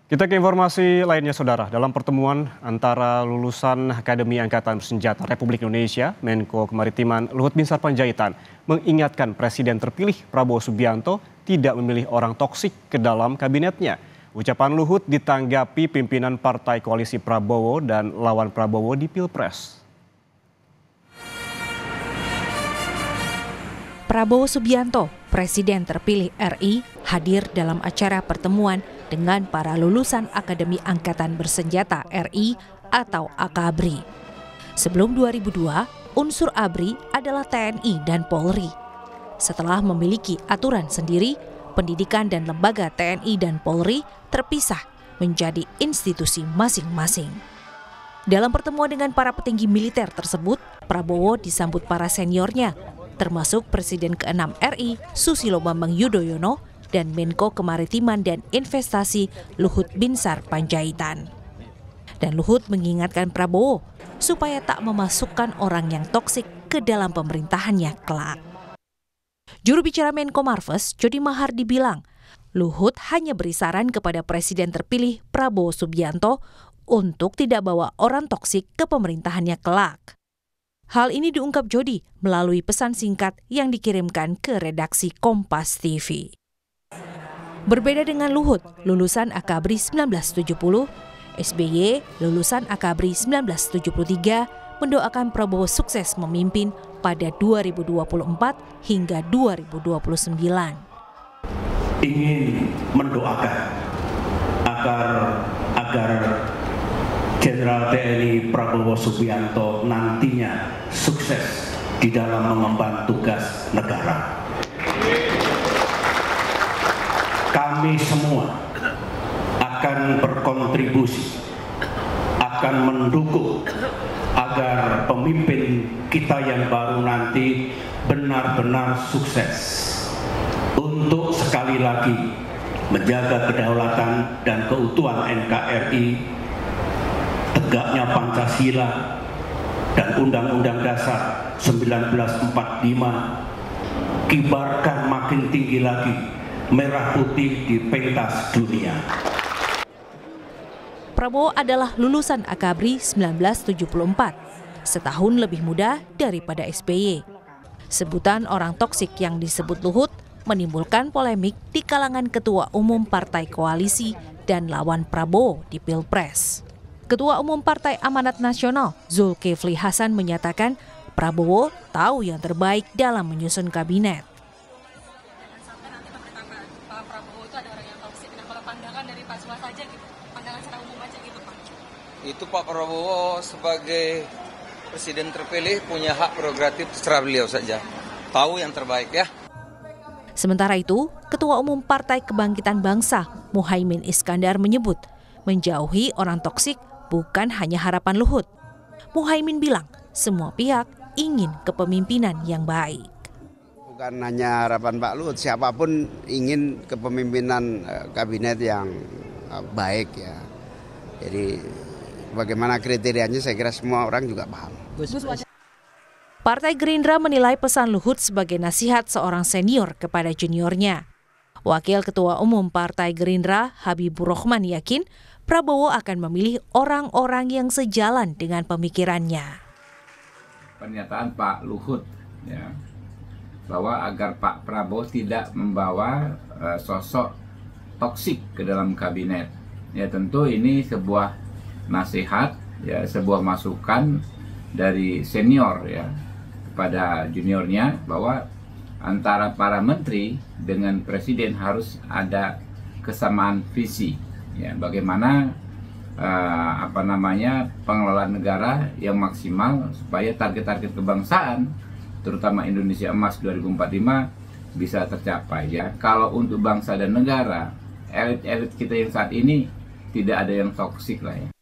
Kita ke informasi lainnya, Saudara. Dalam pertemuan antara lulusan Akademi Angkatan Bersenjata Republik Indonesia, Menko Kemaritiman Luhut Binsar Panjaitan mengingatkan Presiden terpilih Prabowo Subianto tidak memilih orang toksik ke dalam kabinetnya. Ucapan Luhut ditanggapi pimpinan Partai Koalisi Prabowo dan lawan Prabowo di Pilpres. Prabowo Subianto, Presiden terpilih RI, hadir dalam acara pertemuan dengan para lulusan Akademi Angkatan Bersenjata RI atau AKABRI. Sebelum 2002, unsur ABRI adalah TNI dan Polri. Setelah memiliki aturan sendiri, pendidikan dan lembaga TNI dan Polri terpisah menjadi institusi masing-masing. Dalam pertemuan dengan para petinggi militer tersebut, Prabowo disambut para seniornya, termasuk Presiden ke-6 RI Susilo Bambang Yudhoyono dan Menko Kemaritiman dan Investasi Luhut Binsar Panjaitan. Dan Luhut mengingatkan Prabowo supaya tak memasukkan orang yang toksik ke dalam pemerintahannya kelak. Juru bicara Menko Marves, Jody Mahardi bilang, Luhut hanya beri saran kepada Presiden terpilih Prabowo Subianto untuk tidak bawa orang toksik ke pemerintahannya kelak. Hal ini diungkap Jody melalui pesan singkat yang dikirimkan ke redaksi Kompas TV. Berbeda dengan Luhut, lulusan AKABRI 1970, SBY, lulusan AKABRI 1973, mendoakan Prabowo sukses memimpin pada 2024 hingga 2029. Ingin mendoakan agar Jenderal TNI Prabowo Subianto nantinya sukses di dalam mengemban tugas negara. Kami semua akan berkontribusi, akan mendukung agar pemimpin kita yang baru nanti benar-benar sukses untuk sekali lagi menjaga kedaulatan dan keutuhan NKRI, tegaknya Pancasila dan Undang-Undang Dasar 1945, kibarkan makin tinggi lagi merah putih di pentas dunia. Prabowo adalah lulusan AKABRI 1974, setahun lebih muda daripada SBY. Sebutan orang toksik yang disebut Luhut menimbulkan polemik di kalangan Ketua Umum Partai Koalisi dan lawan Prabowo di Pilpres. Ketua Umum Partai Amanat Nasional Zulkifli Hasan menyatakan Prabowo tahu yang terbaik dalam menyusun kabinet. Pak Prabowo itu ada orang yang toksik. Nah, kalau pandangan dari Pak Suwas aja gitu, pandangan secara umum aja gitu Pak. Itu Pak Prabowo sebagai Presiden terpilih punya hak prerogatif terserah beliau saja. Tahu yang terbaik ya. Sementara itu, Ketua Umum Partai Kebangkitan Bangsa Muhaimin Iskandar menyebut menjauhi orang toksik bukan hanya harapan Luhut. Muhaimin bilang semua pihak ingin kepemimpinan yang baik. Bukan hanya harapan Pak Luhut, siapapun ingin kepemimpinan kabinet yang baik ya. Jadi bagaimana kriterianya saya kira semua orang juga paham. Partai Gerindra menilai pesan Luhut sebagai nasihat seorang senior kepada juniornya. Wakil Ketua Umum Partai Gerindra Habibur Rahman yakin Prabowo akan memilih orang-orang yang sejalan dengan pemikirannya. Pernyataan Pak Luhut ya, bahwa agar Pak Prabowo tidak membawa sosok toksik ke dalam kabinet. Ya tentu ini sebuah nasihat, ya sebuah masukan dari senior ya kepada juniornya bahwa antara para menteri dengan presiden harus ada kesamaan visi. Ya, bagaimana pengelolaan negara yang maksimal supaya target-target kebangsaan terutama Indonesia Emas 2045 bisa tercapai ya. Kalau untuk bangsa dan negara, elit-elit kita yang saat ini tidak ada yang toksik lah ya.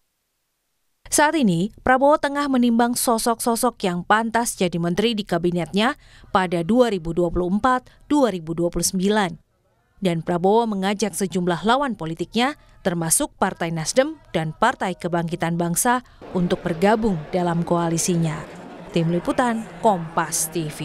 Saat ini, Prabowo tengah menimbang sosok-sosok yang pantas jadi menteri di kabinetnya pada 2024-2029. Dan Prabowo mengajak sejumlah lawan politiknya, termasuk Partai Nasdem dan Partai Kebangkitan Bangsa, untuk bergabung dalam koalisinya. Tim Liputan Kompas TV.